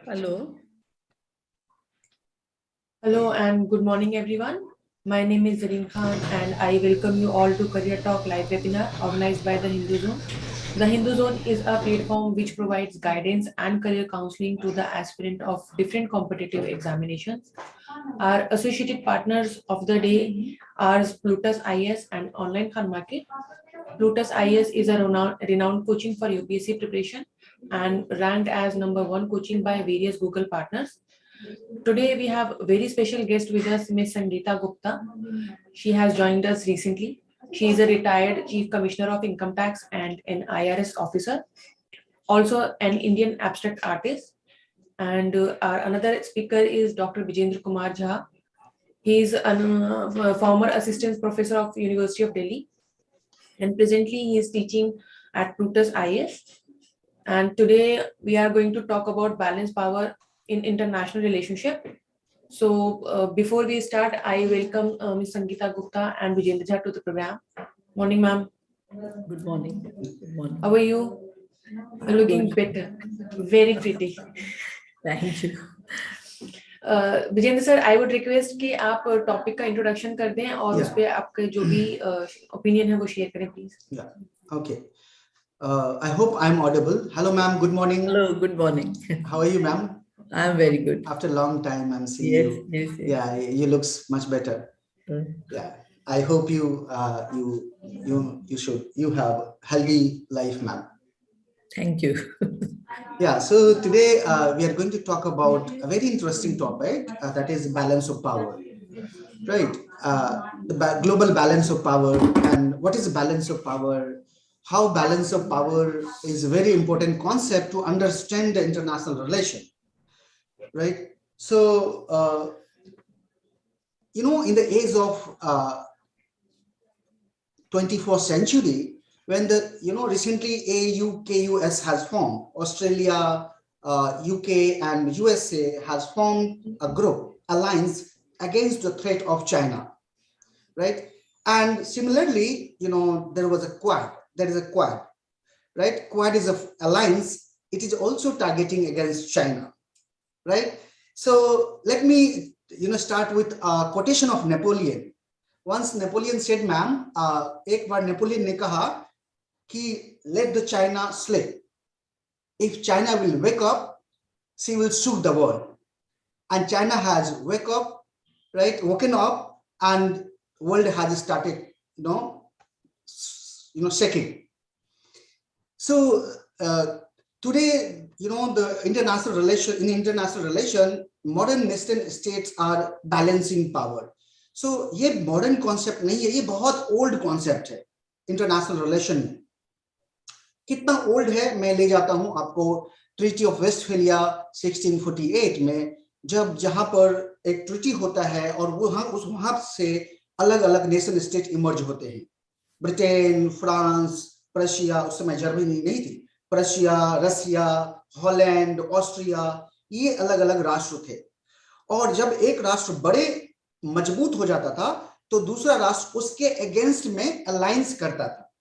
Hello. Hello and good morning everyone. My name is Zarine Khan and I welcome you all to Career Talk live webinar organized by The Hindu Zone. The Hindu Zone is a platform which provides guidance and career counseling to the aspirant of different competitive examinations. Our associated partners of the day are Plutus IS and Online Khan Market. Plutus IS is a renowned coaching for UPSC preparation and ranked as #1 coaching by various Google partners. Today we have a very special guest with us, Ms. Sangeeta Gupta. She has joined us recently. She is a retired Chief Commissioner of Income Tax and an IRS officer, also an Indian abstract artist. And our another speaker is Dr. Bijendra Kumar Jha. He is a former Assistant Professor of University of Delhi, and presently he is teaching at Plutus IS. And today we are going to talk about balance power in international relationship. So before we start, I welcome Ms. Sangeeta Gupta and Bijendra Jha to the program. Morning, ma'am. Good morning. Good morning. How are you? You're looking better. Very pretty. Thank you. Vijendra sir, I would request कि आप topic का introduction कर दें और उस पे आपके जो भी ओपिनियन है वो शेयर करें please. Okay. I hope I'm audible. Hello, ma'am. Good morning. Hello. Good morning. How are you, ma'am? I'm very good. After a long time, I'm seeing you. Yes. Yeah, you look much better. Yeah. I hope you have healthy life, ma'am. Thank you. Yeah. So today we are going to talk about a very interesting topic that is balance of power. Right. The global balance of power, and what is the balance of power? How balance of power is a very important concept to understand the international relation, right? So, in the age of 21st century, when recently AUKUS has formed, Australia, UK and USA has formed a group, alliance against the threat of China, right? And similarly, there was a Quad. There is a Quad, right? Quad is an alliance. It is also targeting against China, right? So let me, start with a quotation of Napoleon. Once Napoleon said, "Ma'am, एक बार Napoleon ने कहा कि let the China sleep. If China will wake up, she will shoot the world." And China has woken up, and world has started, shaking. So today, the international relation, modern nation states are balancing power. So ये modern concept नहीं है, ये बहुत old concept है international relation में. कितना old है मैं ले जाता हूं आपको Treaty of Westphalia 1648 में, जहां पर एक ट्रीटी होता है और वहां से अलग अलग नेशन स्टेट इमर्ज होते हैं. ब्रिटेन, फ्रांस, प्रशिया, उस समय जर्मनी नहीं थी, प्रशिया, रसिया, हॉलैंड, ऑस्ट्रिया, ये अलग अलग राष्ट्र थे. और जब एक राष्ट्र बड़े मजबूत हो जाता था तो दूसरा राष्ट्र उसके अगेंस्ट में अलायंस करता था,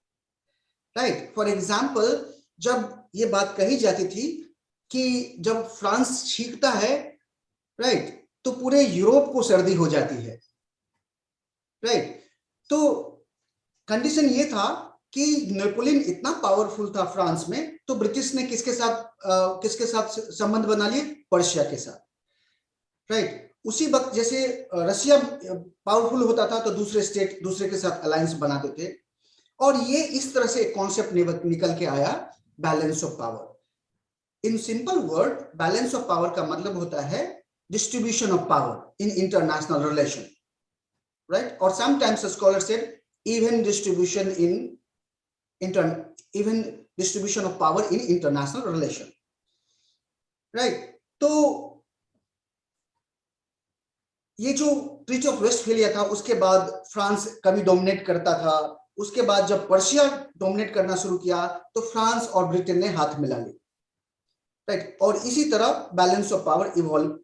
राइट? फॉर एग्जांपल, जब ये बात कही जाती थी कि जब फ्रांस छींकता है, राइट, तो पूरे यूरोप को सर्दी हो जाती है, राइट? तो कंडीशन ये था कि नेपोलियन इतना पावरफुल था फ्रांस में, तो ब्रिटिश ने किसके साथ संबंध बना लिए? पर्शिया के साथ, राइट? उसी वक्त जैसे रशिया पावरफुल होता था तो दूसरे स्टेट दूसरे के साथ अलायंस बनाते थे. और ये इस तरह से एक कॉन्सेप्ट निकल के आया, balance of power. In simple word, balance of power का मतलब होता है distribution of power in international relation, right? Or sometimes a scholar said even distribution of power in international relation, right? तो ये जो ट्रीटी ऑफ वेस्टफेलिया था, उसके बाद फ्रांस कभी डोमिनेट करता था. उसके बाद जब पर्शिया डोमिनेट करना शुरू किया तो फ्रांस और ब्रिटेन ने हाथ मिला लिए, राइट? और इसी तरह बैलेंस ऑफ पावर इवॉल्व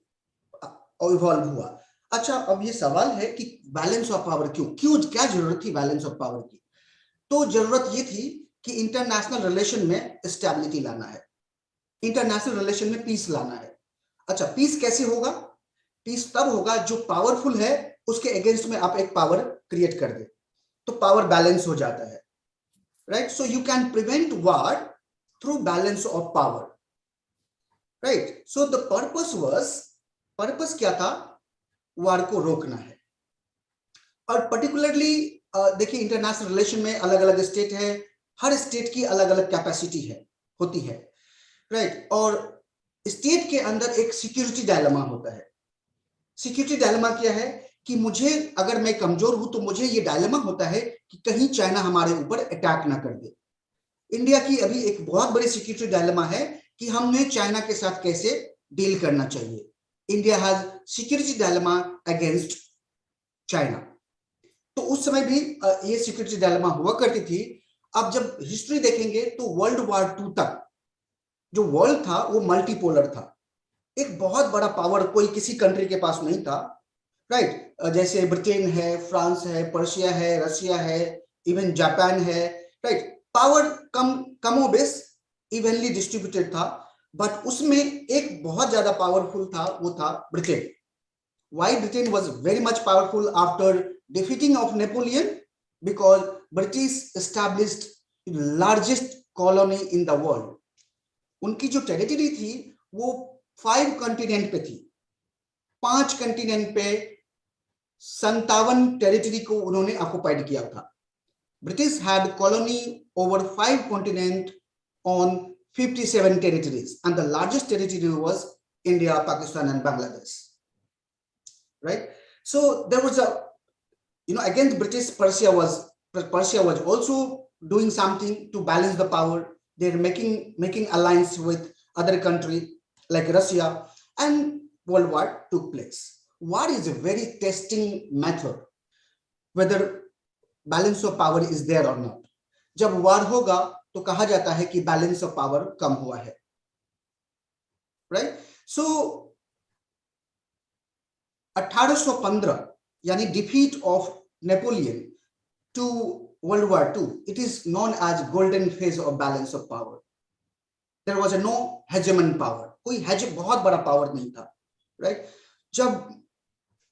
हुआ. अच्छा, अब ये सवाल है कि बैलेंस ऑफ पावर क्या जरूरत थी बैलेंस ऑफ पावर की? तो जरूरत ये थी कि इंटरनेशनल रिलेशन में स्टेबिलिटी लाना है, इंटरनेशनल रिलेशन में पीस लाना है। अच्छा, पीस कैसे होगा? पीस तब होगा जो पावरफुल है उसके अगेंस्ट में आप एक पावर क्रिएट कर दे, तो पावर बैलेंस हो जाता है, right? So you can prevent war through balance of power, right? So the purpose क्या था? वार को रोकना है। और पर्टिकुलरली देखिए, इंटरनेशनल रिलेशन में अलग अलग स्टेट है, हर स्टेट की अलग अलग कैपेसिटी है, होती है, राइट? और स्टेट के अंदर एक सिक्योरिटी डायलेमा होता है। सिक्योरिटी डायलेमा क्या है कि मुझे, अगर मैं कमजोर हूं तो मुझे ये डायलेमा होता है कि कहीं चाइना हमारे ऊपर अटैक ना कर दे। इंडिया की अभी एक बहुत बड़ी सिक्योरिटी डायलेमा है कि हमें चाइना के साथ कैसे डील करना चाहिए। India has security dilemma against China. तो उस समय भी ये सिक्योरिटी डायलेमा हुआ करती थी। अब जब हिस्ट्री देखेंगे तो वर्ल्ड वॉर 2 तक जो वर्ल्ड था वो मल्टीपोलर था। एक बहुत बड़ा पावर कोई किसी कंट्री के पास नहीं था, राइट? जैसे ब्रिटेन है, फ्रांस है, पर्शिया है, रशिया है, इवन जापान है, राइट? पावर कमोबेश इवनली डिस्ट्रीब्यूटेड था, बट उसमें एक बहुत ज्यादा पावरफुल था, वो था Britain. Why Britain was very much powerful after defeating of Napoleon? Because British established the largest colony in the world. उनकी जो टेरिटरी थी वो 5 कॉन्टिनेंट पे थी। 5 कॉन्टिनेंट पे 57 टेरिटरी को उन्होंने ऑक्युपाइड किया था। British had colony over 5 continent on 57 territories and the largest territory was India, Pakistan and Bangladesh, right? So there was a, against British, Persia was also doing something to balance the power. They're making alliance with other country like Russia, and World War took place. War is a very testing method whether balance of power is there or not. जब war होगा तो कहा जाता है कि balance of power कम हुआ है, right? So 1815 यानी defeat of Napoleon to World War II, it is known as golden phase of balance of power. There was a no hegemon power, कोई बहुत बड़ा पावर नहीं था, right? जब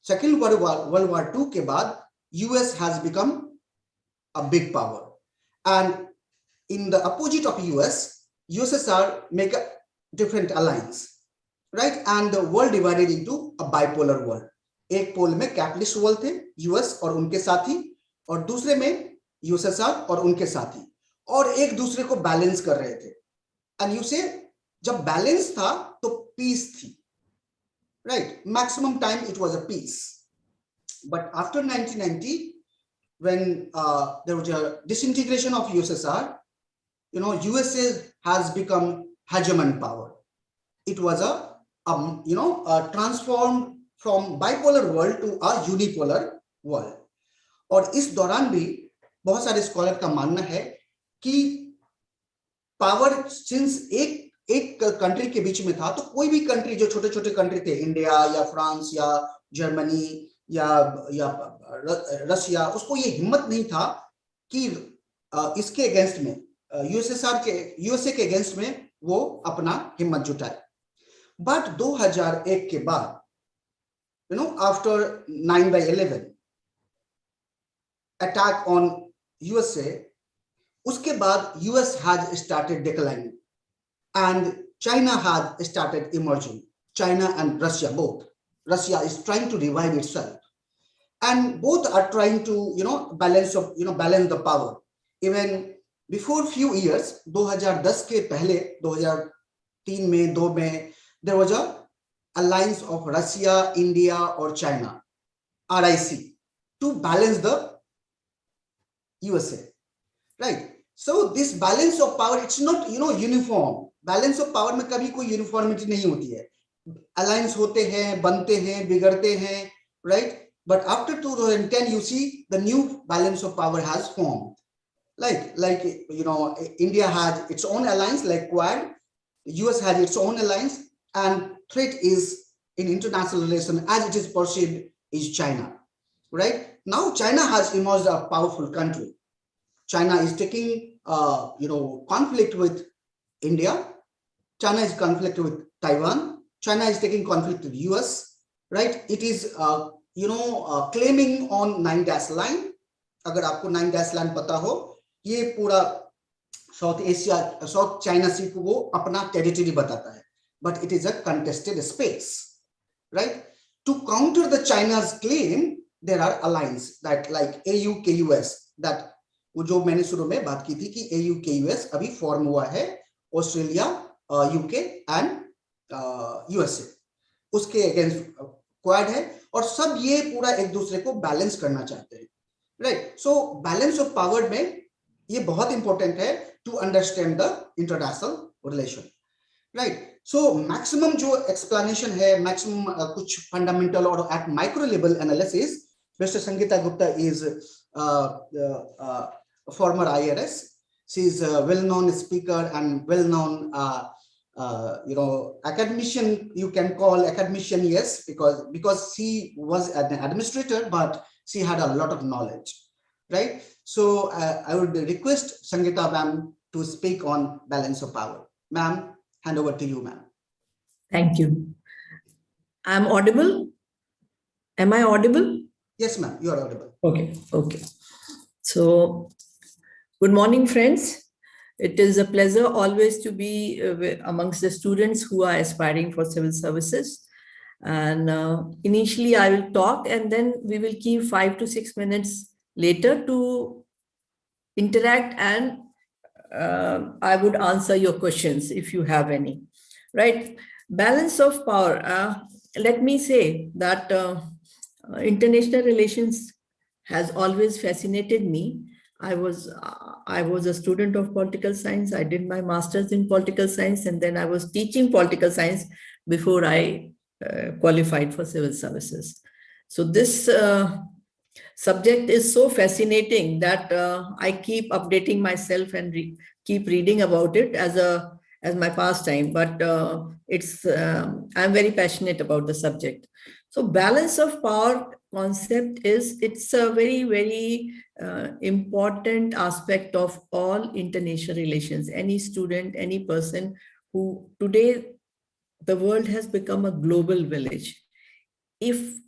सेकेंड वर्ल्ड वॉर 2 के बाद US has become a big power, and in the opposite of US, USSR make a different alliance, right? And the world divided into a bipolar world. एक पोल में capitalist world थे, US और उनके साथी, और दूसरे में USSR और उनके साथी, और एक दूसरे को बैलेंस कर रहे थे। एंड यू से जब बैलेंस था तो पीस थी, right? Maximum time it was a peace, but after 1990 when there was a disintegration of USSR, USA has become hegemon power. It was a transformed from bipolar world to a unipolar world. और इस दौरान भी बहुत सारे scholar का मानना है कि पावर सिंस एक कंट्री के बीच में था, तो कोई भी कंट्री जो छोटे छोटे कंट्री थे, इंडिया या फ्रांस या जर्मनी या रशिया, उसको ये हिम्मत नहीं था कि इसके अगेंस्ट में यूएसए के अगेंस्ट में वो अपना हिम्मत जुटाए। बट 2001 के बाद, after 9/11 attack on USA, उसके बाद US had started declining and China had started emerging. China and Russia both. Russia is trying to revive itself, and both are trying to balance the power. Even before few years, 2010 के पहले 2003 में 2 में there was a alliance of Russia, India or China, RIC, to balance the USA, right? So this balance of power, it's not uniform. Balance of power में कभी कोई uniformity नहीं होती है। Alliance होते हैं, बनते हैं, बिगड़ते हैं, right? But after 2010, you see the new balance of power has formed. Like India had its own alliance like Quad, US had its own alliance, and threat is in international relation as it is perceived is China, right? Now China has emerged a powerful country. China is taking conflict with India, China is conflict with Taiwan. China is taking conflict with US, right? It is, claiming on 9-dash line. अगर आपको 9-dash line पता हो, ये पूरा south Asia, south China सी को वो अपना territory बताता है, but it is a contested space, right? To counter the China's claim, there are alliances that like AU, KUS, that वो जो मैंने शुरू में बात की थी कि AU, KUS अभी फॉर्म हुआ है ऑस्ट्रेलिया, यूके एंड यूएसए, उसके अगेंस्ट क्वाड है, और सब ये पूरा एक दूसरे को बैलेंस करना चाहते हैं, right? So balance of power में ये बहुत इंपॉर्टेंट है to understand the international relation, right? So maximum जो एक्सप्लेनेशन है, मैक्सिमम कुछ फंडामेंटल और at micro level analysis, mister Sangeeta Gupta is former IRS. She is a well-known speaker and well-known, academician. You can call academician, yes, because she was an administrator, but she had a lot of knowledge, right? So I would request Sangeeta ma'am to speak on balance of power. Ma'am, hand over to you, ma'am. Thank you. I'm audible? Am I audible? Yes, ma'am, you are audible. Okay. So, good morning, friends. It is a pleasure always to be amongst the students who are aspiring for civil services. And initially I will talk, and then we will keep 5 to 6 minutes later to interact, and I would answer your questions if you have any. Right? Balance of power. Let me say that international relations has always fascinated me. I was a student of political science. I did my master's in political science, and then I was teaching political science before I qualified for civil services. So this subject is so fascinating that I keep updating myself and keep reading about it as my pastime. But I'm very passionate about the subject. So balance of power concept it's a very, very important aspect of all international relations. Any student, any person who today the world has become a global village. If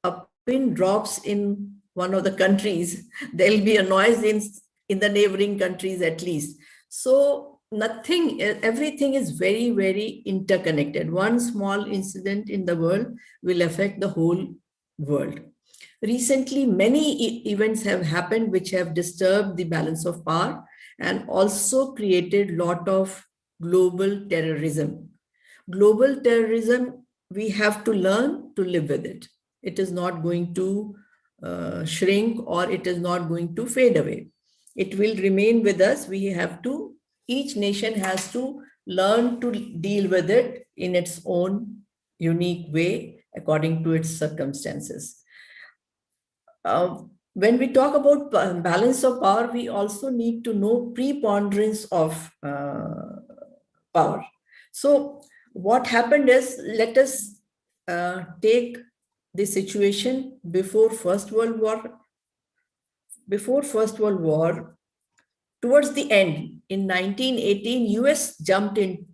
a pin drops in one of the countries, there'll be a noise in the neighboring countries at least. So everything is very, very interconnected. One small incident in the world will affect the whole world. Recently, many events have happened which have disturbed the balance of power and also created a lot of global terrorism. Global terrorism, we have to learn to live with it. It is not going to shrink, or it is not going to fade away. It will remain with us. Each nation has to learn to deal with it in its own unique way according to its circumstances. When we talk about balance of power, we also need to know preponderance of power. So what happened is, let us take the situation before First World War. Before First World War, towards the end, in 1918, US jumped in,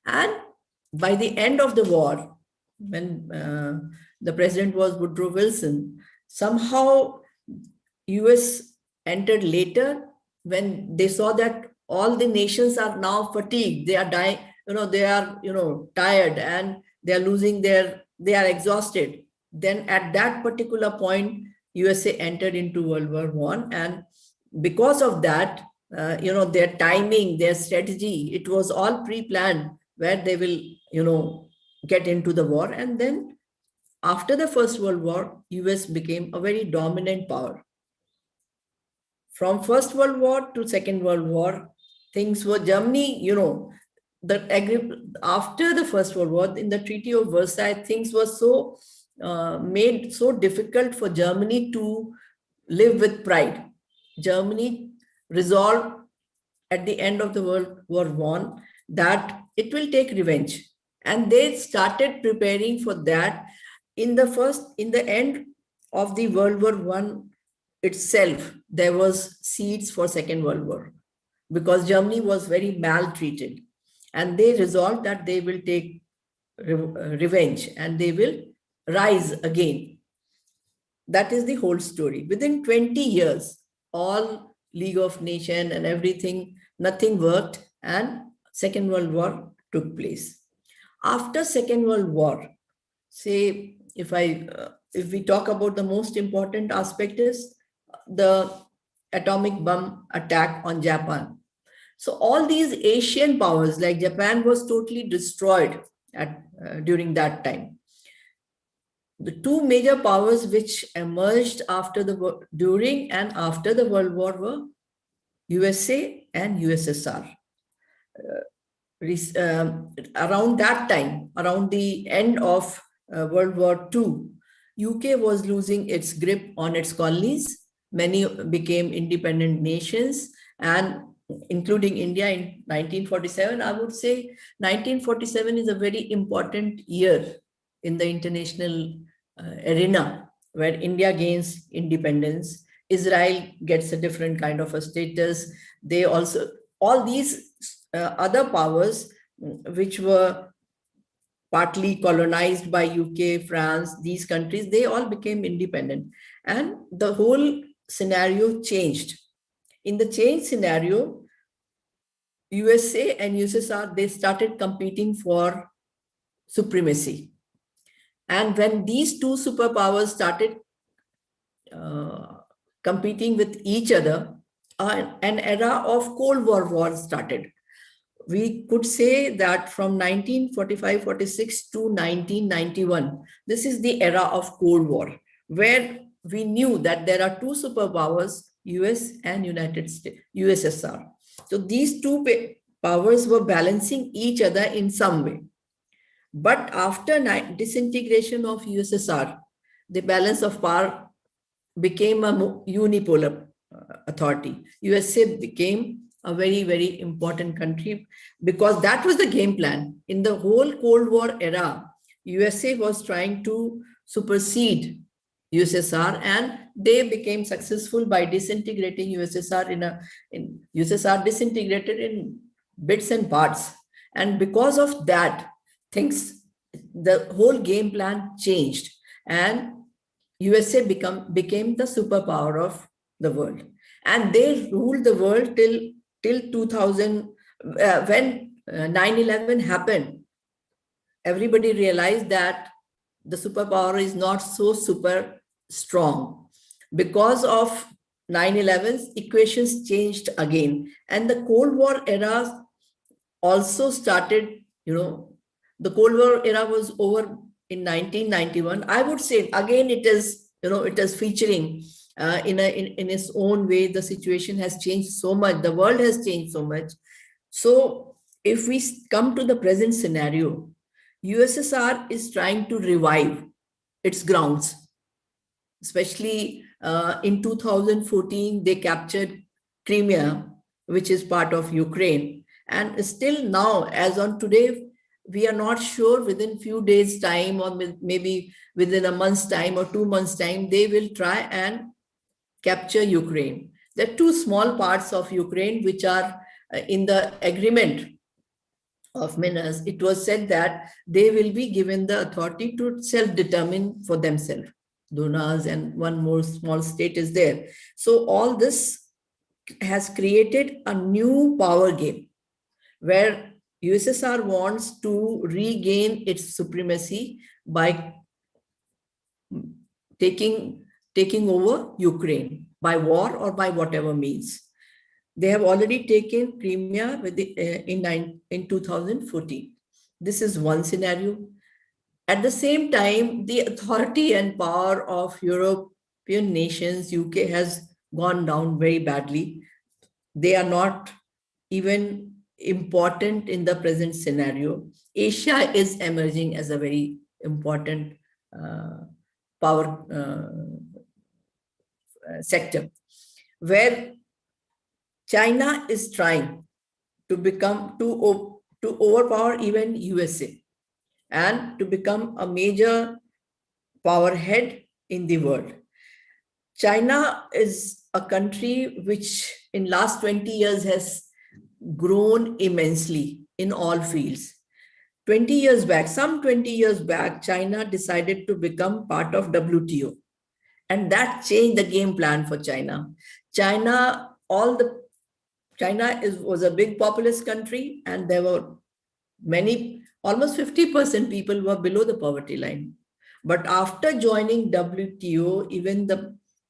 and by the end of the war, when the president was Woodrow Wilson, somehow US entered later when they saw that all the nations are now fatigued, they are dying, they are, tired, and they are they are exhausted. Then at that particular point, USA entered into World War I, and because of that, their timing, their strategy, it was all pre-planned where they will, get into the war. And then after the First World War, US became a very dominant power. From First World War to Second World War, things were Germany, after the First World War, in the Treaty of Versailles, things were so made so difficult for Germany to live with pride. Germany resolved at the end of the World War I that it will take revenge. And they started preparing for that. In the end of the World War I itself, there was seeds for Second World War, because Germany was very maltreated. and they resolved that they will take revenge and they will rise again. That is the whole story. Within 20 years, all League of Nations and everything, nothing worked, and Second World War took place. After Second World War, say if we talk about the most important aspect is the atomic bomb attack on Japan. So all these Asian powers like Japan was totally destroyed during that time. The two major powers which emerged during and after the World War were USA and USSR. Around that time, around the end of World War II, UK was losing its grip on its colonies. Many became independent nations, and including India in 1947. I would say 1947 is a very important year in the international arena, where India gains independence. Israel gets a different kind of a status. They also, all these other powers which were partly colonized by UK, France, these countries, they all became independent. And the whole scenario changed. In the changed scenario, USA and USSR, they started competing for supremacy. And when these two superpowers started competing with each other, an era of Cold War started. We could say that from 1945-46 to 1991, this is the era of Cold War, where we knew that there are two superpowers, US and United States, USSR. So these two powers were balancing each other in some way. But after disintegration of USSR, the balance of power became a unipolar authority. USA became a very, very important country because that was the game plan. In the whole Cold War era, USA was trying to supersede USSR, and they became successful by disintegrating USSR USSR disintegrated in bits and parts. And because of that, the whole game plan changed, and USA became the superpower of the world. And they ruled the world till 2000, when 9/11 happened. Everybody realized that the superpower is not so super strong. Because of 9/11, equations changed again. And the Cold War era also started, the Cold War era was over in 1991. I would say again, it is featuring in its own way. The situation has changed so much. The world has changed so much. So if we come to the present scenario, USSR is trying to revive its grounds. Especially in 2014, they captured Crimea, which is part of Ukraine. And still now, as on today, we are not sure within few days' time or maybe within a month's time or 2 months' time, they will try and capture Ukraine. There are two small parts of Ukraine which are in the agreement of Minsk. It was said that they will be given the authority to self-determine for themselves. Donbas and one more small state is there. So all this has created a new power game where USSR wants to regain its supremacy by taking over Ukraine by war or by whatever means. They have already taken Crimea in 2014. This is one scenario. At the same time, the authority and power of European nations, UK, has gone down very badly. They are not even important in the present scenario. Asia is emerging as a very important power sector, where China is trying to overpower even USA and to become a major power head in the world. China is a country which in last 20 years has grown immensely. in all fields. 20 years back, some 20 years back, China decided to become part of WTO. And that changed the game plan for China. China was a big populous country, and there were many, almost 50% people were below the poverty line. But after joining WTO,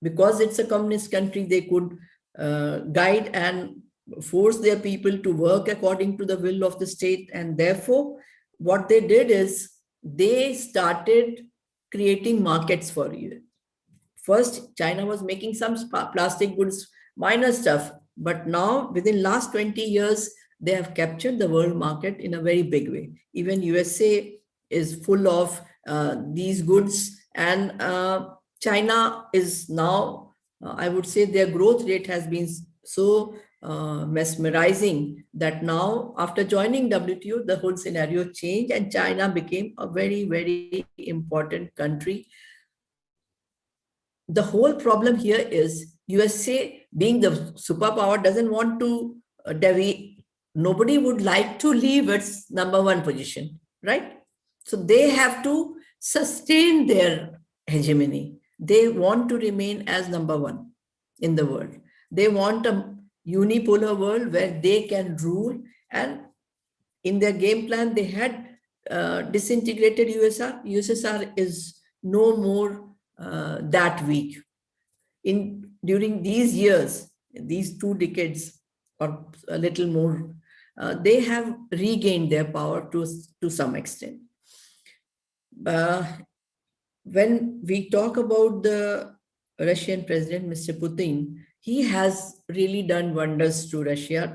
because it's a communist country, they could guide and force their people to work according to the will of the state. And therefore, what they did is they started creating markets for you. First, China was making some plastic goods, minor stuff, but now within last 20 years, they have captured the world market in a very big way. Even USA is full of these goods, and China is now, I would say their growth rate has been so mesmerizing that now after joining WTO, the whole scenario changed and China became a very, very important country. The whole problem here is USA, being the superpower, doesn't want to deviate. Nobody would like to leave its #1 position, right? So they have to sustain their hegemony. They want to remain as #1 in the world. They want a unipolar world where they can rule. And in their game plan, they had disintegrated USSR. USSR is no more that weak. During these years, these 2 decades or a little more, they have regained their power to some extent. When we talk about the Russian president, Mr. Putin, he has really done wonders to Russia,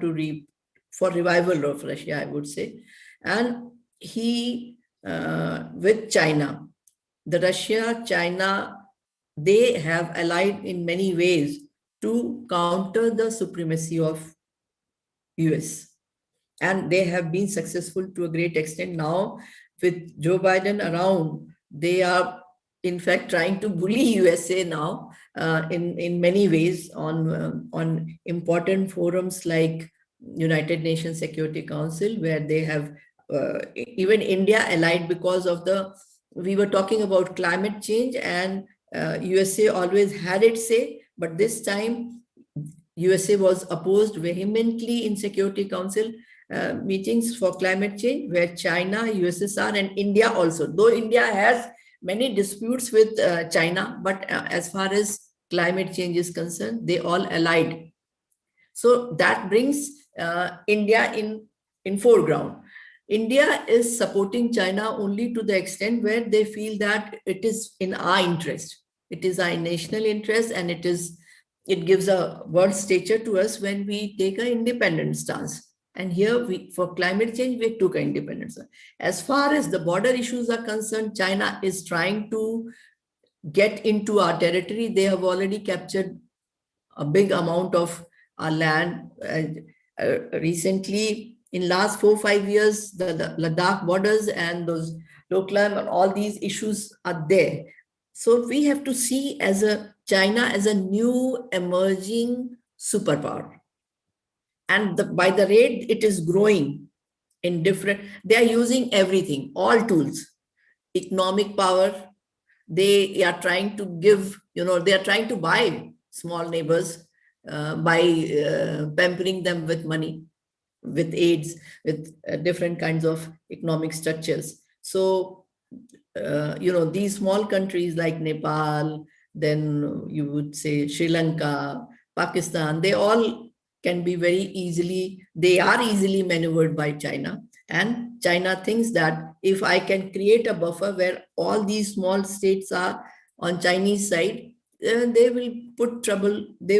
for revival of Russia, I would say. And he, with China, China, they have allied in many ways to counter the supremacy of US. And they have been successful to a great extent. Now, with Joe Biden around, they are in fact trying to bully USA now in many ways on important forums like United Nations Security Council, where they have even India allied because of we were talking about climate change, and USA always had its say, but this time USA was opposed vehemently in Security Council meetings for climate change, where China, USSR, and India also, though India has many disputes with China, but as far as climate change is concerned, they all allied. So that brings India in foreground. India is supporting China only to the extent where they feel that it is in our interest. It is our national interest, and it gives a world stature to us when we take an independent stance. And here, for climate change, we took an independence. As far as the border issues are concerned, China is trying to get into our territory. They have already captured a big amount of our land. Recently, in last 4-5 years, the Ladakh borders and those Doklam and all these issues are there. So we have to see China as a new emerging superpower. And by the rate it is growing they are using everything, all tools, economic power. They are trying to they are trying to buy small neighbors by pampering them with money, with aids, with different kinds of economic structures. So, these small countries like Nepal, then you would say Sri Lanka, Pakistan, they all can be they are easily maneuvered by China. And China thinks that if I can create a buffer where all these small states are on Chinese side, they will put trouble. They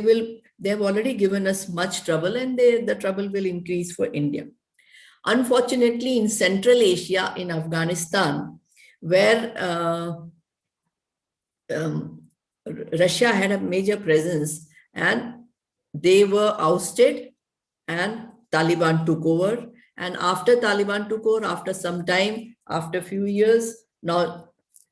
have already given us much trouble, and the trouble will increase for India. Unfortunately, in Central Asia, in Afghanistan, where Russia had a major presence, and they were ousted and Taliban took over. And after Taliban took over, after some time, after a few years, now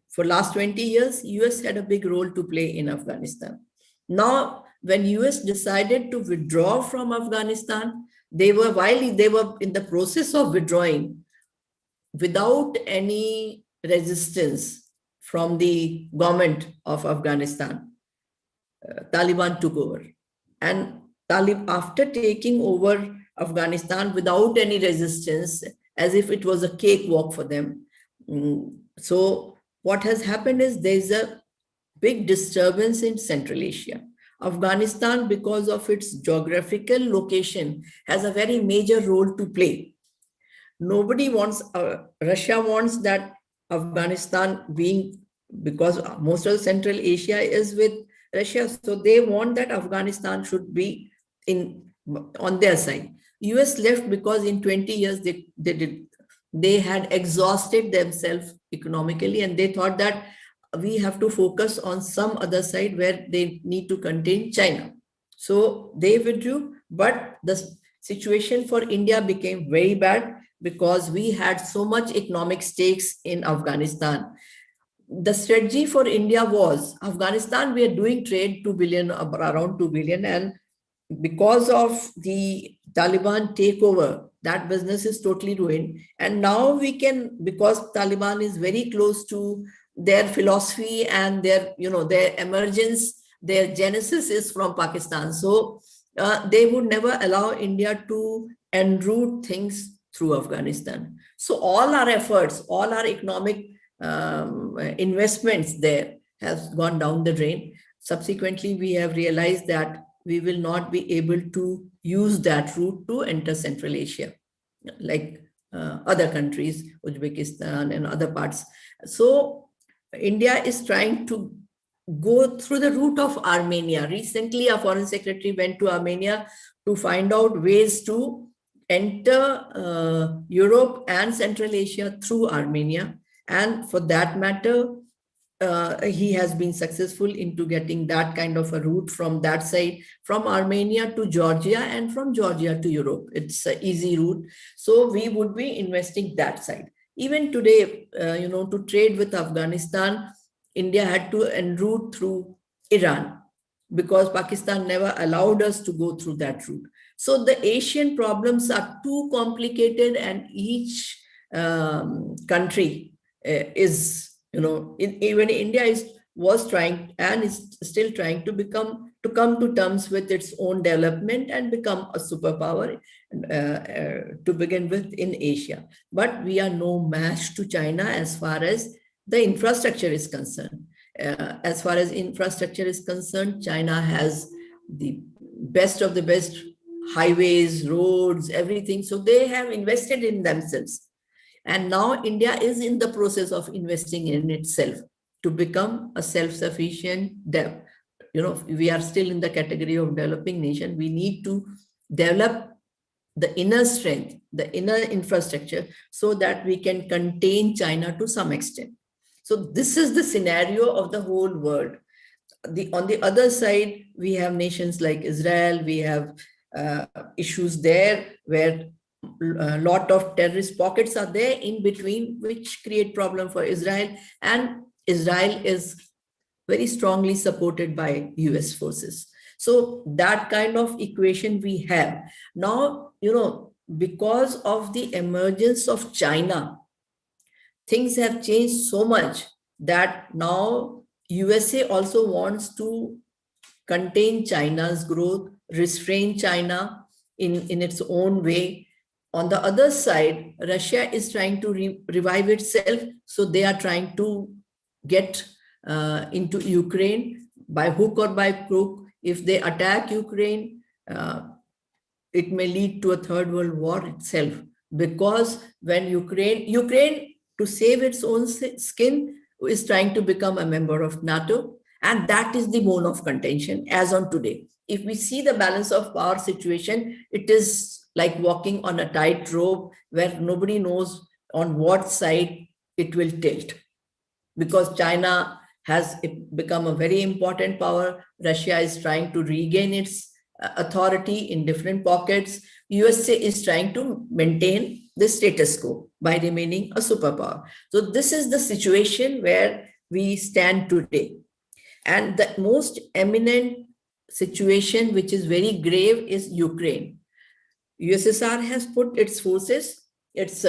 for last 20 years, US had a big role to play in Afghanistan. Now, when US decided to withdraw from Afghanistan, while they were in the process of withdrawing, without any resistance from the government of Afghanistan, Taliban took over. And after taking over Afghanistan without any resistance, as if it was a cakewalk for them. So what has happened is there's a big disturbance in Central Asia. Afghanistan, because of its geographical location, has a very major role to play. Nobody wants, Russia wants that Afghanistan being, because most of Central Asia is with Russia, so they want that Afghanistan should be on their side. US left because in 20 years they had exhausted themselves economically, and they thought that we have to focus on some other side where they need to contain China. So they withdrew, but the situation for India became very bad because we had so much economic stakes in Afghanistan. The strategy for India was, Afghanistan, we are doing trade 2 billion, around 2 billion, and because of the Taliban takeover, that business is totally ruined. And now we can, because Taliban is very close to their philosophy and their emergence, their genesis is from Pakistan. So they would never allow India to enroute things through Afghanistan. So all our efforts, all our economic investments there has gone down the drain. Subsequently, we have realized that we will not be able to use that route to enter Central Asia, like other countries, Uzbekistan and other parts. So India is trying to go through the route of Armenia. Recently, our foreign secretary went to Armenia to find out ways to enter Europe and Central Asia through Armenia. And for that matter, he has been successful into getting that kind of a route from that side, from Armenia to Georgia and from Georgia to Europe. It's an easy route. So we would be investing that side. Even today, to trade with Afghanistan, India had to enroute through Iran because Pakistan never allowed us to go through that route. So the Asian problems are too complicated, and each country is, even India was trying and is still trying to come to terms with its own development and become a superpower to begin with in Asia. But we are no match to China as far as the infrastructure is concerned. As far as infrastructure is concerned, China has the best of the best highways, roads, everything. So they have invested in themselves. And now India is in the process of investing in itself to become a self-sufficient we are still in the category of developing nation. We need to develop the inner strength, the inner infrastructure, so that we can contain China to some extent. So this is the scenario of the whole world. On the other side, we have nations like Israel. We have issues there where a lot of terrorist pockets are there in between, which create problem for Israel. And Israel is very strongly supported by US forces. So that kind of equation we have. Now, because of the emergence of China, things have changed so much that now USA also wants to contain China's growth, restrain China in its own way. On the other side, Russia is trying to revive itself. So they are trying to get into Ukraine by hook or by crook. If they attack Ukraine, it may lead to a third world war itself. Because when Ukraine, to save its own skin, is trying to become a member of NATO. And that is the bone of contention as on today. If we see the balance of power situation, it is like walking on a tightrope where nobody knows on what side it will tilt. Because China has become a very important power. Russia is trying to regain its authority in different pockets. USA is trying to maintain the status quo by remaining a superpower. So this is the situation where we stand today. And the most eminent situation, which is very grave, is Ukraine. USSR has put its forces, its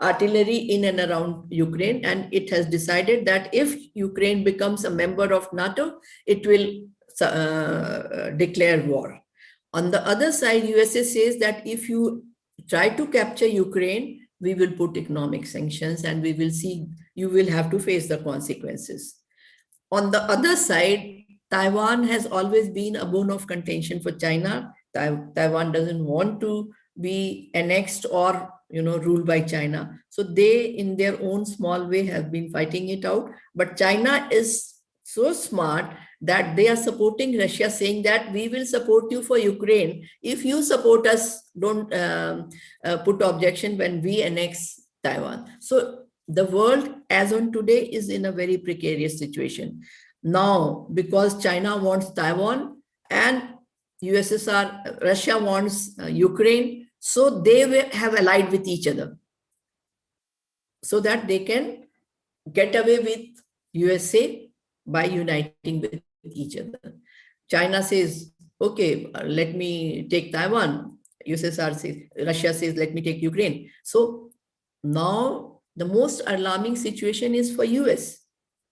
artillery in and around Ukraine, and it has decided that if Ukraine becomes a member of NATO, it will declare war. On the other side, USA says that if you try to capture Ukraine, we will put economic sanctions and we will see, you will have to face the consequences. On the other side, Taiwan has always been a bone of contention for China. Taiwan doesn't want to be annexed or ruled by China. So they, in their own small way, have been fighting it out. But China is so smart that they are supporting Russia, saying that we will support you for Ukraine. If you support us, don't put objection when we annex Taiwan. So the world as on today is in a very precarious situation. Now, because China wants Taiwan and Russia wants Ukraine, so they have allied with each other so that they can get away with USA by uniting with each other. China says, okay, let me take Taiwan. Russia says, let me take Ukraine. So now the most alarming situation is for US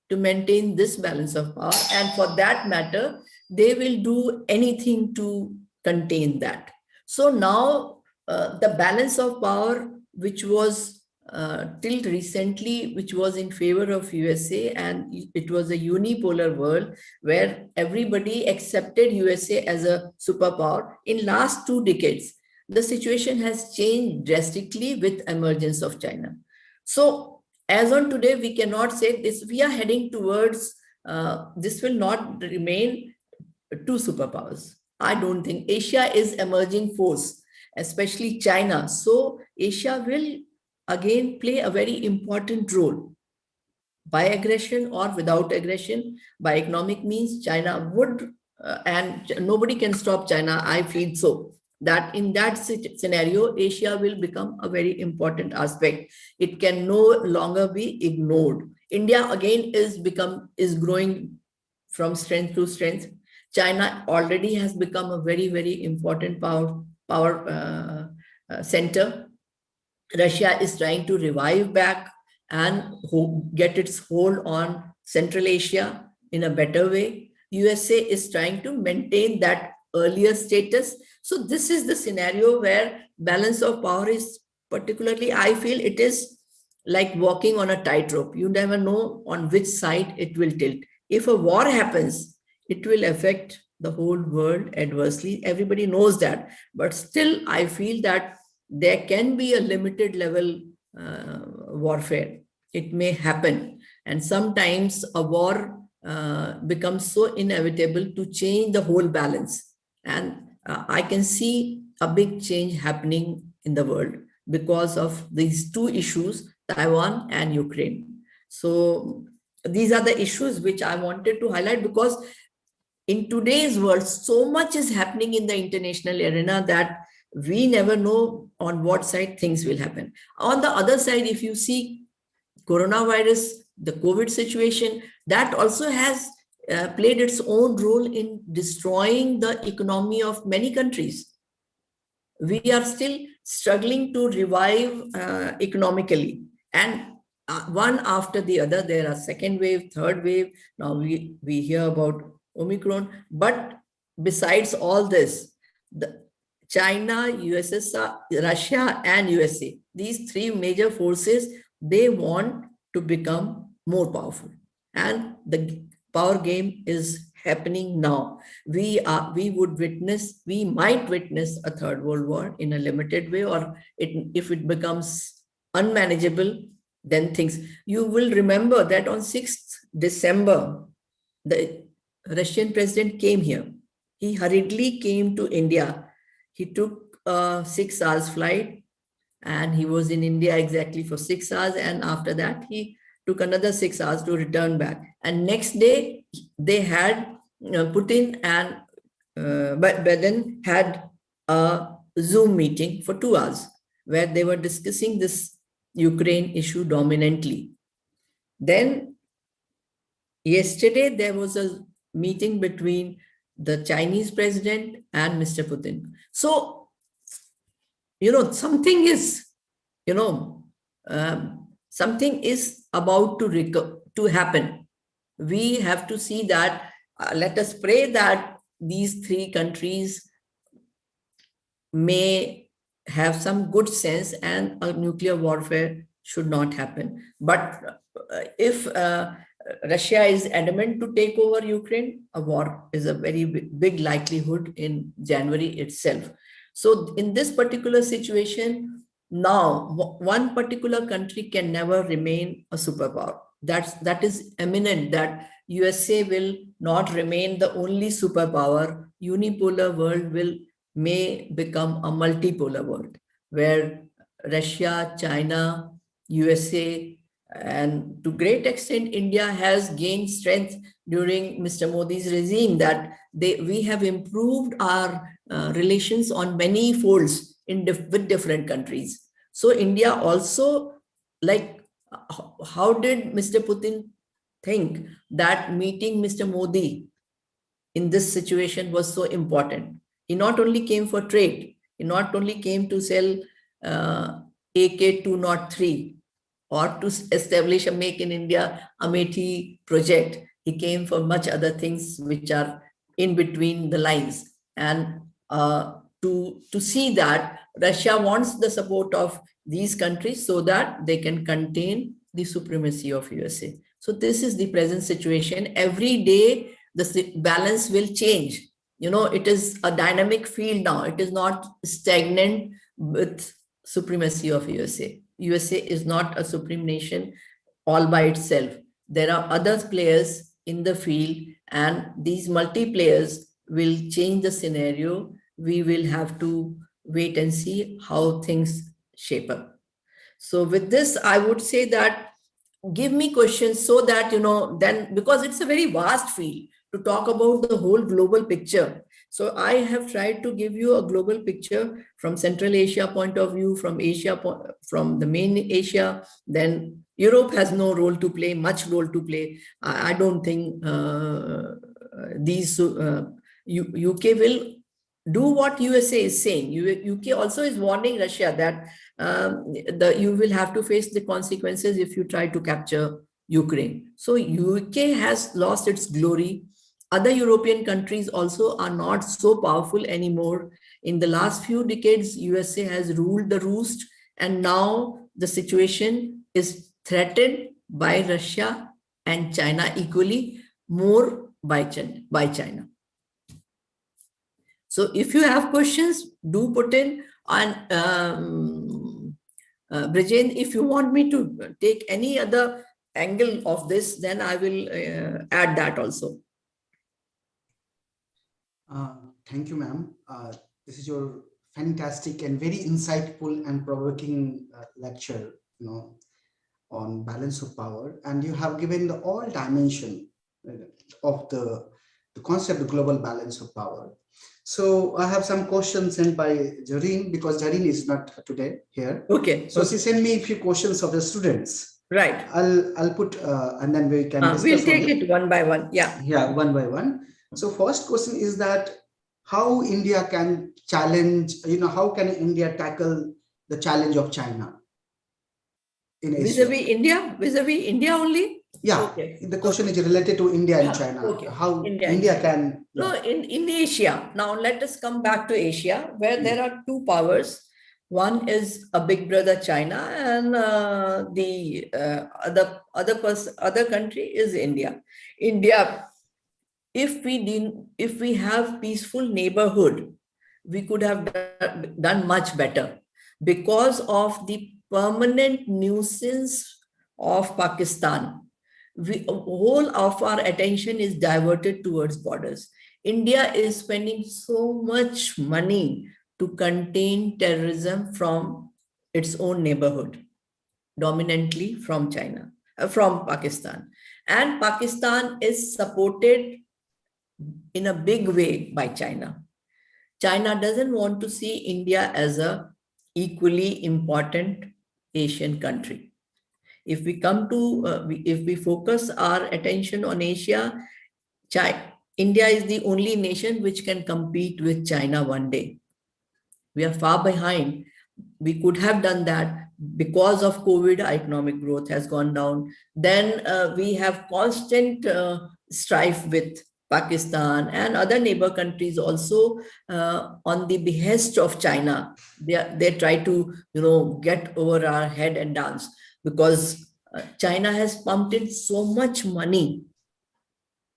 to maintain this balance of power. And for that matter, they will do anything to contain that. So now the balance of power, which was till recently, which was in favor of USA, and it was a unipolar world where everybody accepted USA as a superpower. In last 2 decades, the situation has changed drastically with emergence of China. So as on today, we cannot say this, we are heading towards, this will not remain 2 superpowers. I don't think. Asia is emerging force, especially China. So Asia will again play a very important role by aggression or without aggression. By economic means, China would, and nobody can stop China. I feel so that in that scenario, Asia will become a very important aspect. It can no longer be ignored. India again is growing from strength to strength. China already has become a very, very important power center. Russia is trying to revive back and get its hold on Central Asia in a better way. USA is trying to maintain that earlier status. So this is the scenario where balance of power is particularly, I feel it is like walking on a tightrope. You never know on which side it will tilt. If a war happens, it will affect the whole world adversely. Everybody knows that. But still, I feel that there can be a limited level warfare. It may happen. And sometimes a war becomes so inevitable to change the whole balance. And I can see a big change happening in the world because of these 2 issues, Taiwan and Ukraine. So these are the issues which I wanted to highlight, because in today's world, so much is happening in the international arena that we never know on what side things will happen. On the other side, if you see coronavirus, the COVID situation, that also has played its own role in destroying the economy of many countries. We are still struggling to revive economically, and one after the other, there are second wave, third wave. Now we hear about Omicron. But besides all this, China, USSR, Russia, and USA, these 3 major forces, they want to become more powerful. And the power game is happening now. We might witness a 3rd World War in a limited way, or if it becomes unmanageable, then things. You will remember that on 6th December, the Russian president came here. He hurriedly came to India. He took a 6 hours flight and he was in India exactly for 6 hours. And after that, he took another 6 hours to return back. And next day, they had Putin and Biden had a Zoom meeting for 2 hours where they were discussing this Ukraine issue dominantly. Then yesterday, there was a meeting between the Chinese president and Mr. Putin. So, something is about to happen. We have to see that, let us pray that these three countries may have some good sense and a nuclear warfare should not happen. But if Russia is adamant to take over Ukraine, a war is a very big likelihood in January itself. So in this particular situation, now one particular country can never remain a superpower. That is eminent, that USA will not remain the only superpower. Unipolar world may become a multipolar world where Russia, China, USA, and to great extent, India has gained strength during Mr. Modi's regime, that we have improved our relations on many folds with different countries. So India also, like, how did Mr. Putin think that meeting Mr. Modi in this situation was so important? He not only came for trade, he not only came to sell AK-203 or to establish a Make in India Amethi project. He came for much other things which are in between the lines. And to see that Russia wants the support of these countries so that they can contain the supremacy of USA. So this is the present situation. Every day, the balance will change. It is a dynamic field now. It is not stagnant with supremacy of USA. USA is not a supreme nation all by itself. There are other players in the field, and these multi-players will change the scenario. We will have to wait and see how things shape up. So with this, I would say that give me questions so that, then, because it's a very vast field to talk about the whole global picture. So I have tried to give you a global picture from Central Asia point of view, from Asia, from the main Asia. Then Europe has no role to play, much role to play. I don't think UK will do what USA is saying. UK also is warning Russia that you will have to face the consequences if you try to capture Ukraine. So UK has lost its glory. Other European countries also are not so powerful anymore. In the last few decades, USA has ruled the roost, and now the situation is threatened by Russia and China equally, more by China. So if you have questions, do put in. And Bijendra, if you want me to take any other angle of this, then I will add that also. Thank you, ma'am. This is your fantastic and very insightful and provoking lecture, on balance of power. And you have given the all dimension of the concept of global balance of power. So I have some questions sent by Zarine, because Zarine is not today here. Okay. So she sent me a few questions of the students. Right. I'll put, and then we can discuss. We'll take it one by one. Yeah. Yeah, one by one. So first question is that how India can challenge, how can India tackle the challenge of China in Asia? Vis-a-vis India only? Yeah, okay. The question is related to India and China. Okay. How India can... No, in Asia. Now let us come back to Asia, where there are two powers. One is a big brother China, and the other country is India. India, if we have peaceful neighborhood, we could have done much better, because of the permanent nuisance of Pakistan. Whole of our attention is diverted towards borders. India is spending so much money to contain terrorism from its own neighborhood, dominantly from Pakistan. And Pakistan is supported in a big way by China. China doesn't want to see India as a equally important Asian country. If we come to, if we focus our attention on Asia, India is the only nation which can compete with China one day. We are far behind. We could have done that. Because of COVID, our economic growth has gone down. Then we have constant strife with Pakistan and other neighbor countries also on the behest of China. They try to, get over our head and dance, because China has pumped in so much money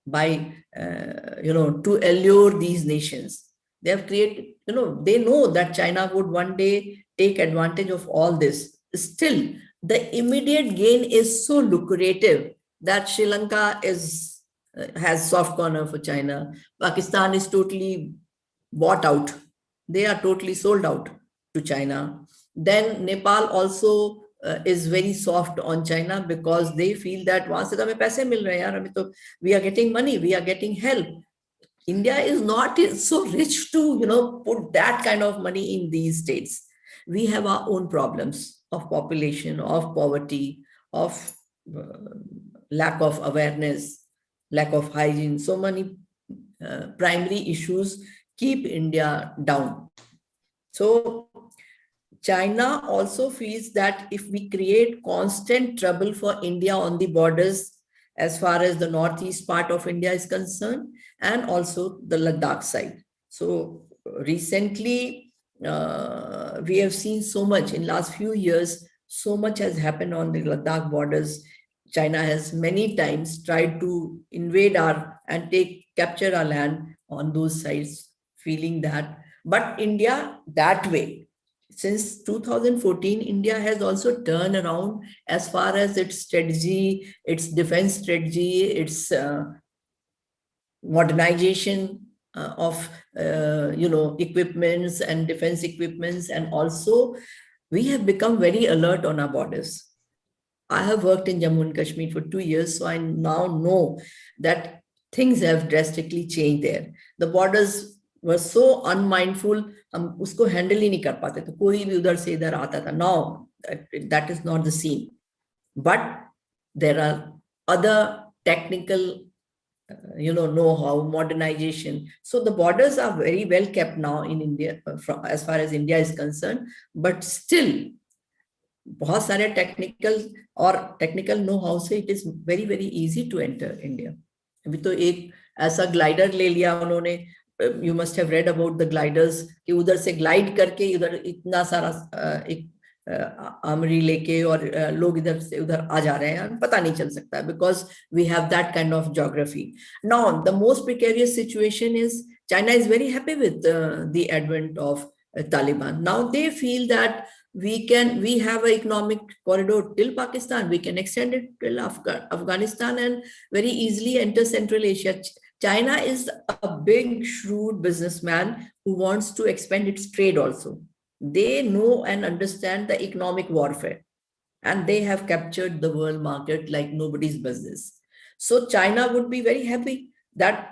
by, to allure these nations. They have created, they know that China would one day take advantage of all this. Still, the immediate gain is so lucrative that Sri Lanka has soft corner for China. Pakistan is totally bought out. They are totally sold out to China. Then Nepal also is very soft on China, because they feel that वहां से तो हमें पैसे मिल रहे हैं यार, हमें तो we are getting money, we are getting help. India is not so rich to put that kind of money in these states. We have our own problems of population, of poverty, of lack of awareness, lack of hygiene. So many primary issues keep India down. So China also feels that if we create constant trouble for India on the borders, as far as the northeast part of India is concerned, and also the Ladakh side. So recently, we have seen so much in last few years, so much has happened on the Ladakh borders. China has many times tried to invade and capture our land on those sides, feeling that. But India, that way, since 2014, India has also turned around as far as its strategy, its defense strategy, its modernization of equipments and defense equipments, and also we have become very alert on our borders. I have worked in Jammu and Kashmir for 2 years, so I now know that things have drastically changed there. The borders were so unmindful, हम उसको handle ही नहीं कर पाते थे, कोई भी उधर से इधर आता था. Now that is not the scene, but there are other technical know-how, modernization. So the borders are very well kept now in India, as far as India is concerned, but still बहुत सारे technical know how से it is very very easy to enter India. अभी तो एक ऐसा glider ले लिया उन्होंने, you must have read about the gliders, कि उधर से ग्लाइड करके उधर इतना सारा एक आमरी लेके और लोग इधर से उधर आ जा रहे हैं, पता नहीं चल सकता, because we have that kind of geography. Now the most precarious situation is China is very happy with the advent of Taliban. Now they feel that we have an economic corridor till Pakistan, we can extend it till Afghanistan and very easily enter Central Asia. China is a big, shrewd businessman who wants to expand its trade also. They know and understand the economic warfare, and they have captured the world market like nobody's business. So China would be very happy that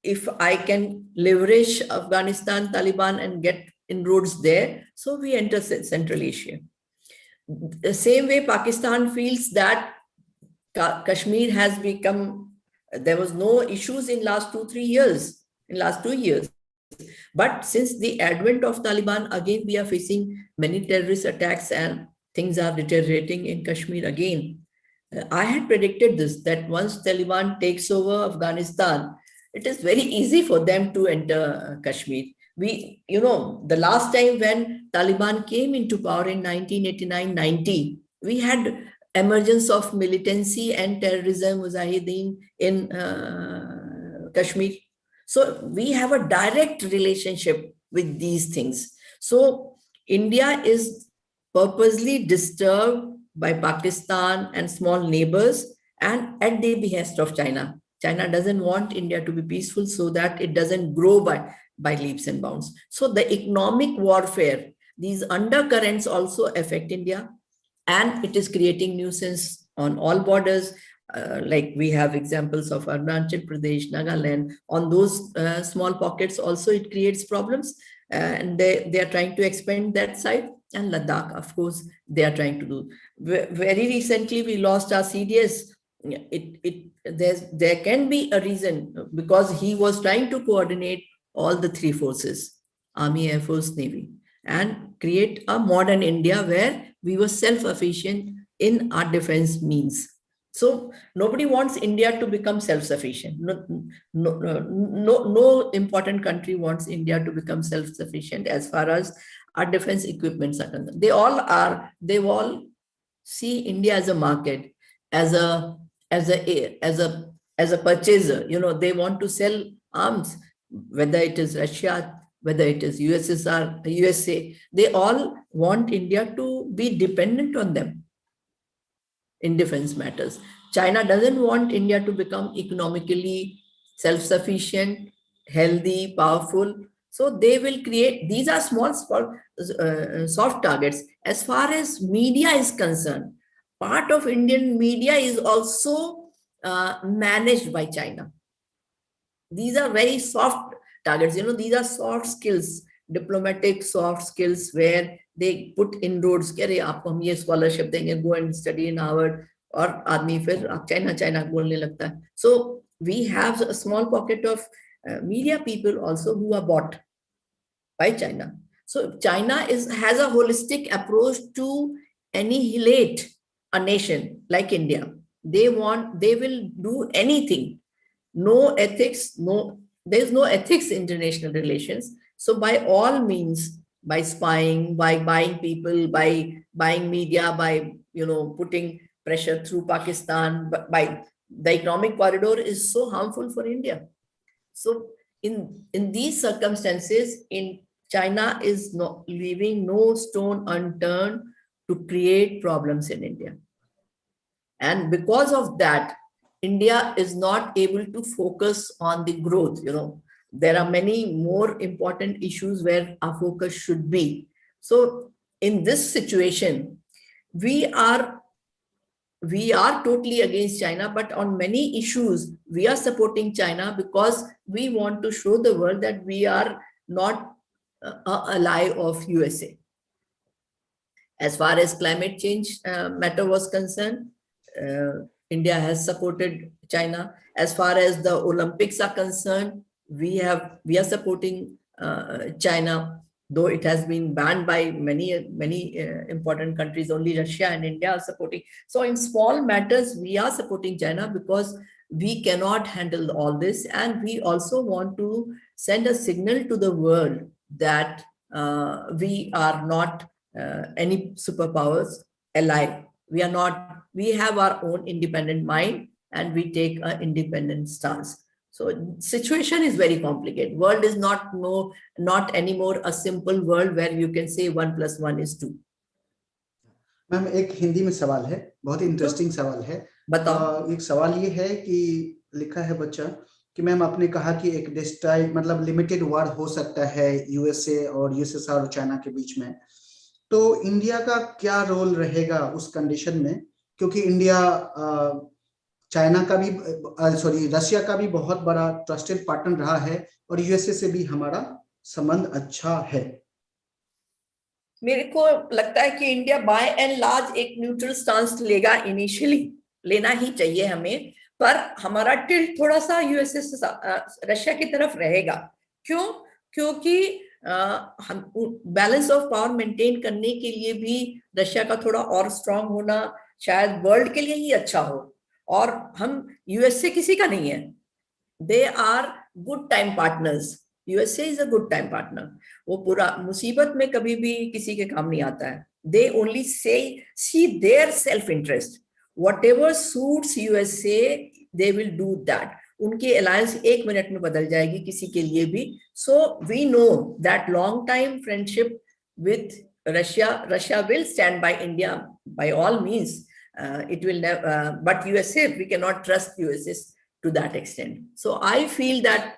if I can leverage Afghanistan, Taliban, and get inroads there, so we enter Central Asia. The same way Pakistan feels that Kashmir has become, there was no issues in last 2 years. But since the advent of Taliban, again, we are facing many terrorist attacks and things are deteriorating in Kashmir again. I had predicted this, that once Taliban takes over Afghanistan, it is very easy for them to enter Kashmir. The last time when Taliban came into power in 1989-90, we had emergence of militancy and terrorism, mujahideen in Kashmir. So we have a direct relationship with these things. So India is purposely disturbed by Pakistan and small neighbors, and at the behest of China. China doesn't want India to be peaceful so that it doesn't grow by leaps and bounds. So the economic warfare, these undercurrents also affect India, and it is creating nuisance on all borders. Like we have examples of Untitled Pradesh, Nagaland, on those small pockets also it creates problems, and they are trying to expand that side. And Ladakh, of course, they are trying to do. Very recently we lost our CDS. there can be a reason, because he was trying to coordinate all the three forces, Army, Air Force, Navy, and create a modern India where we were self-sufficient in our defense means. So nobody wants India to become self-sufficient. No important country wants India to become self-sufficient as far as our defense equipments are concerned. They all see India as a market, as a purchaser. They want to sell arms, whether it is Russia, whether it is USSR, USA. They all want India to be dependent on them in defense matters. China doesn't want India to become economically self-sufficient, healthy, powerful. So they will create, these are small soft targets. As far as media is concerned, part of Indian media is also managed by China. These are very soft targets. These are soft skills, diplomatic soft skills, where they put inroads. Kare, aapko hum ye scholarship denge, go and study in Harvard. Or आदमी फिर China बोलने लगता है. So we have a small pocket of media people also who are bought by China. So China has a holistic approach to annihilate a nation like India. They will do anything. No ethics, there's no ethics in international relations. So by all means, by spying, by buying people, by buying media, by putting pressure through Pakistan, by the economic corridor is so harmful for India. So in these circumstances, China is not leaving no stone unturned to create problems in India. And because of that, India is not able to focus on the growth. There are many more important issues where our focus should be. So in this situation, we are totally against China, but on many issues, we are supporting China because we want to show the world that we are not an ally of USA. As far as climate change matter was concerned, India has supported China. As far as the Olympics are concerned, we are supporting China, though it has been banned by many important countries. Only Russia and India are supporting. So in small matters, we are supporting China because we cannot handle all this, and we also want to send a signal to the world that we are not any superpowers ally. We are not. We have our own independent mind, and we take an independent stance. So situation is very complicated. World is not anymore a simple world where you can say 1 + 1 is 2. Ma'am एक हिंदी में सवाल है, बहुत interesting सवाल है. बताओ. एक सवाल ये है कि लिखा है बच्चा कि मैम आपने कहा कि एक डिस्ट्राइड मतलब लिमिटेड वार हो सकता है यूएसए और यूएसएसआर और चाइना के बीच में, तो इंडिया का क्या रोल रहेगा उस कंडीशन में, क्योंकि इंडिया चाइना का भी रशिया का भी बहुत बड़ा ट्रस्टेड पार्टनर रहा है और यूएसए से भी हमारा संबंध अच्छा है. मेरे को लगता है कि इंडिया बाय एंड लार्ज एक न्यूट्रल स्टांस लेगा. इनिशियली लेना ही चाहिए हमें, पर हमारा टिल्ट थोड़ा सा यूएसए से रशिया की तरफ रहेगा. क्यों? क्योंकि हम बैलेंस ऑफ पावर मेंटेन करने के लिए भी रशिया का थोड़ा और स्ट्रांग होना शायद वर्ल्ड के लिए ही अच्छा हो. और हम यूएसए किसी का नहीं है. They are good time partners. USA is a good time partner. वो पूरा मुसीबत में कभी भी किसी के काम नहीं आता है. They only see their self interest. Whatever suits USA they will do that. उनकी अलायंस 1 मिनट में बदल जाएगी किसी के लिए भी. So we know that long time friendship with Russia will stand by India by all means. It will never, but USA, we cannot trust USA to that extent. So I feel that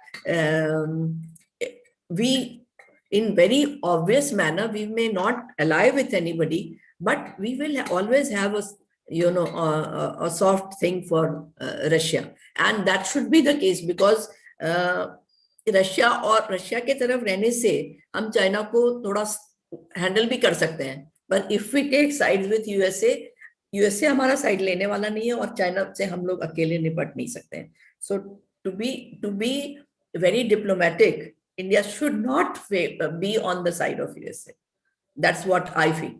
we, in very obvious manner, we may not ally with anybody, but we will always have a soft thing for Russia, and that should be the case because Russia के तरफ रहने से हम China को थोड़ा handle भी कर सकते हैं. But if we take sides with USA, USA हमारा साइड लेने वाला नहीं है और चाइना से हम लोग अकेले निपट नहीं सकते हैं. So to be very diplomatic, India should not be on the side of USA. That's what I feel.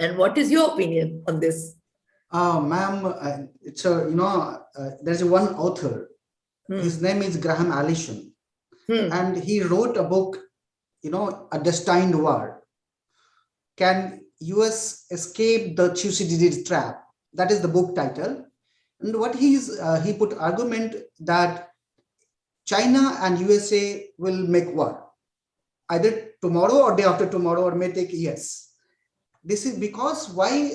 And what is your opinion on this? Ma'am, it's a, there's one author. His name is Graham Allison. And he wrote a book, A Destined War. Can US escape the Thucydides trap? That is the book title. And what he put argument that China and USA will make war either tomorrow or day after tomorrow, or may take years. This is because why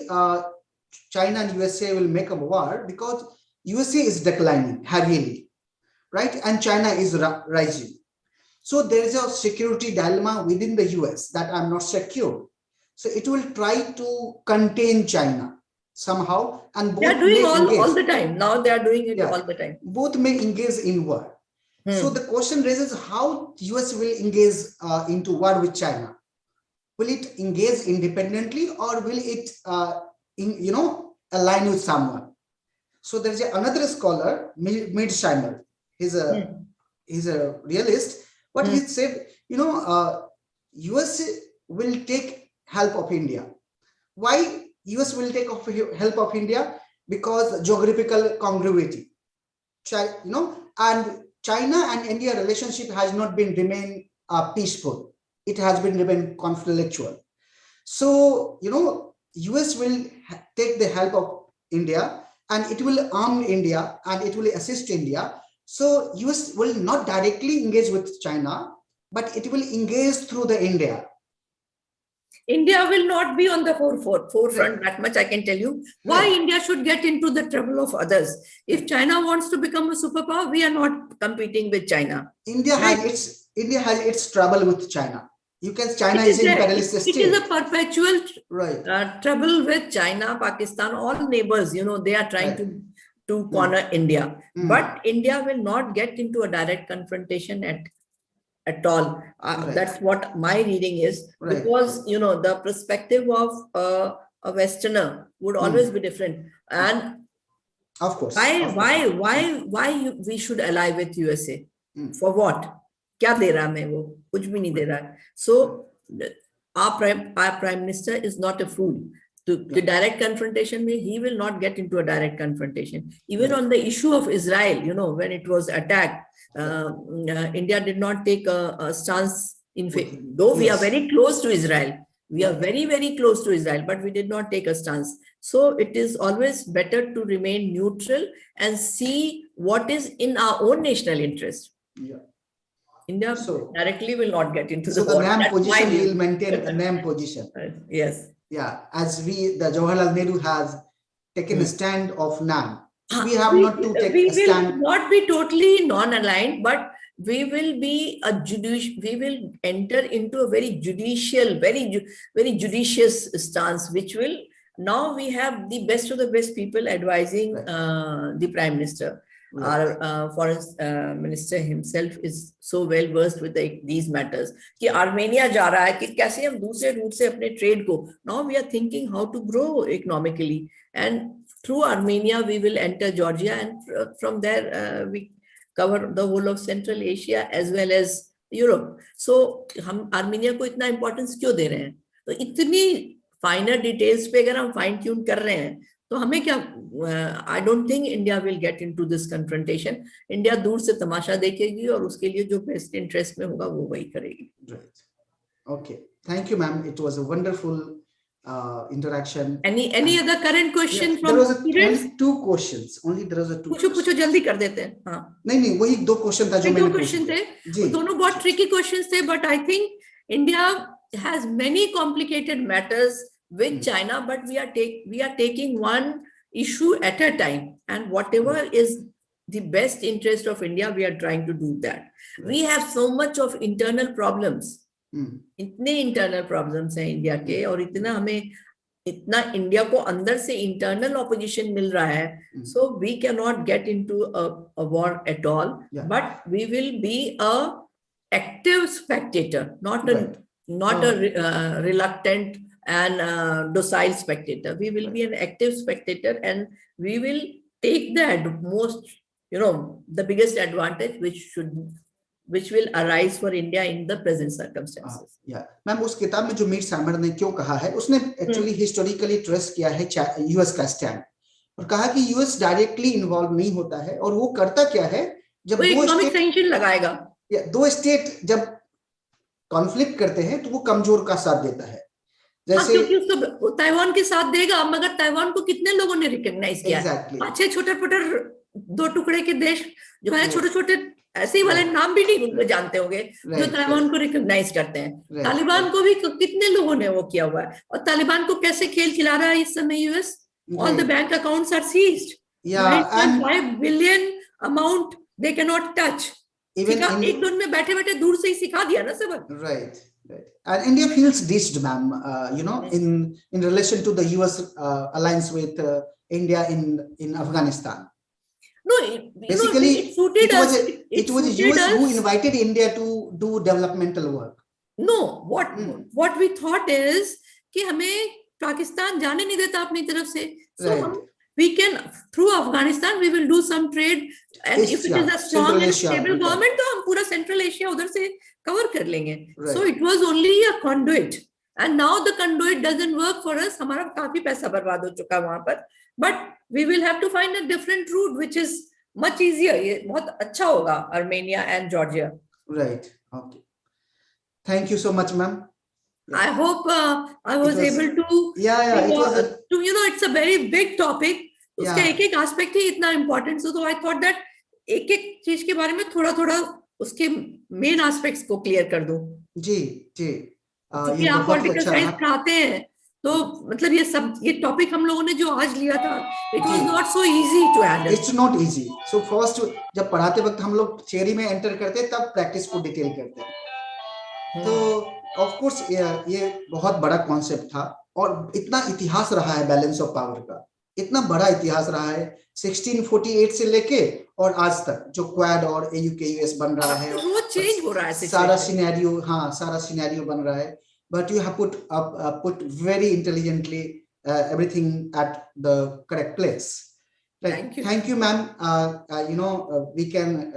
China and USA will make a war, because USA is declining heavily, right? And China is rising. So there is a security dilemma within the US that I'm not secure. So it will try to contain China somehow, and both they are doing all the time. Now they are doing it all the time. Both may engage in war. So the question raises how US will engage into war with China. Will it engage independently, or will it, align with someone? So there's another scholar, Mearsheimer. He's a realist. What he said, US will take help of India. Why US will take help of India? Because geographical congruity. And China and India relationship has not been remained peaceful. It has been remained conflictual. So, US will take the help of India, and it will arm India, and it will assist India. So US will not directly engage with China, but it will engage through the India. India will not be on the forefront, that much I can tell you. Why India should get into the trouble of others? If China wants to become a superpower, we are not competing with China. India has its trouble with China. China is an imperialist state. It is a perpetual trouble with China, Pakistan, all neighbors. They are trying to corner India. But India will not get into a direct confrontation at all. That's what my reading is, because the perspective of a Westerner would always be different. And of course, why we should ally with USA? For what? Kya de raha hai wo? Kuch bhi nahi de raha. So our prime minister is not a fool. The direct confrontation, he will not get into a direct confrontation. Even on the issue of Israel, when it was attacked, India did not take a stance in favor. Though we are very close to Israel, we are very, very close to Israel, but we did not take a stance. So it is always better to remain neutral and see what is in our own national interest. India directly will not get into the war. So the NAM position will maintain a NAM position. Yes. Yeah, as the Jawaharlal Nehru has taken a stand of NAM. We have not to take a stand. We will not be totally non-aligned, but we will be we will enter into a very judicial, very judicious stance, which will, now we have the best of the best people advising the Prime Minister. Our foreign minister himself is so well versed with these matters. कि Armenia जा रहा है कि कैसे हम दूसरे root से अपने trade को. Now we are thinking how to grow economically, and through Armenia we will enter Georgia, and from there we cover the whole of Central Asia as well as Europe. So हम Armenia को इतना importance क्यों दे रहे हैं? तो इतनी finer details पे अगर हम fine tune कर रहे हैं, तो हमें क्या, I don't think India will get into this confrontation. India दूर से तमाशा देखेगी और उसके लिए जो best interest में होगा वो वही करेगी. Right. Okay. Thank you, ma'am. It was a wonderful interaction. Any other current question from there was students? Only two questions. Only there was a two. पूछो जल्दी कर देते हैं. हाँ. नहीं वही दो question था जो मैंने दो question थे. दोनों बहुत tricky questions थे, but I think India has many complicated matters with China, but we are taking one issue at a time, and whatever is the best interest of India, we are trying to do that. We have so much of internal problems. इतने internal problems हैं India के, और इतना India को अंदर से internal opposition मिल रहा है. So we cannot get into a war at all, but we will be a active spectator, not a reluctant and docile spectator. We will be an active spectator, and we will take the biggest advantage which will arise for India in the present circumstances. Ma'am उस किताब में जो मीर सैमर ने क्यों कहा है, उसने actually historically trace किया है यूएस का स्टैंड और कहा कि यूएस डायरेक्टली इन्वॉल्व नहीं होता है, और वो करता क्या है, जब दो स्टेट जब कॉन्फ्लिक्ट करते हैं तो वो कमजोर का साथ देता है, जैसे क्योंकि उसको ताइवान के साथ देगा, मगर ताइवान को कितने लोगों ने रिकॉग्नाइज किया? अच्छे छोटे दो टुकड़े के देश जो है, छोटे छोटे ऐसे ही वाले नाम भी नहीं उनको जानते होंगे जो ताइवान को रिकॉग्नाइज करते हैं। तालिबान को भी कितने लोगों ने वो किया हुआ है, और तालिबान को कैसे खेल खिला रहा है इस समय US? All the bank accounts are seized, 9.5 billion amount they can not touch. एक दोन में बैठे बैठे दूर से ही सिखा दिया ना सबक। Right And India feels dissed, ma'am, in relation to the US alliance with India in Afghanistan. No, basically, it was US us. who invited India to do developmental work. No, what we thought is कि हमें पाकिस्तान जाने नहीं देता अपनी तरफ से, so we can through Afghanistan we will do some trade, and if it is a strong and stable government तो हम पूरा Central Asia उधर से cover कर लेंगे. So it was only a conduit, and now the conduit doesn't work for us. हमारा काफी पैसा बर्बाद हो चुका वहां पर, but we will have to find a different route which is much easier. ये बहुत अच्छा होगा Armenia and Georgia. Right. Okay. Thank you so much, ma'am. I hope I was able to. It's a very big topic. उसका एक aspect ही इतना important, so I thought that एक चीज के बारे में थोड़ा उसके मेन एस्पेक्ट्स को क्लियर कर दूं। जी क्योंकि आप पॉलिटिकल साइंस पढ़ाते हैं, तो मतलब ये टॉपिक हम लोगों ने जो आज लिया था, it was not so easy to handle. It's not easy. So first जब पढ़ाते वक्त हम लोग थियरी में एंटर करते हैं, तब प्रैक्टिस को डिटेल करते हैं। तो ऑफ कोर्स ये बहुत बड़ा कॉन्सेप्ट था, और इतना इतिहास रहा है बैलेंस ऑफ पावर का, इतना बड़ा इतिहास रहा है 1648 से लेके और आज तक, जो क्वाड और AUKUS बन रहा है, वो चेंज हो रहा है, सारा सिनेरियो बन रहा है, but you have put very intelligently everything at the correct place. Right. Thank you, ma'am. We can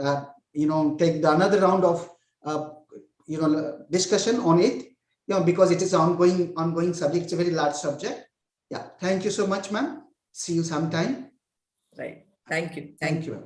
take another round of discussion on it, because it is ongoing subject. It's a very large subject. Thank you so much, ma'am. See you sometime. Right. Thank you. Thank you.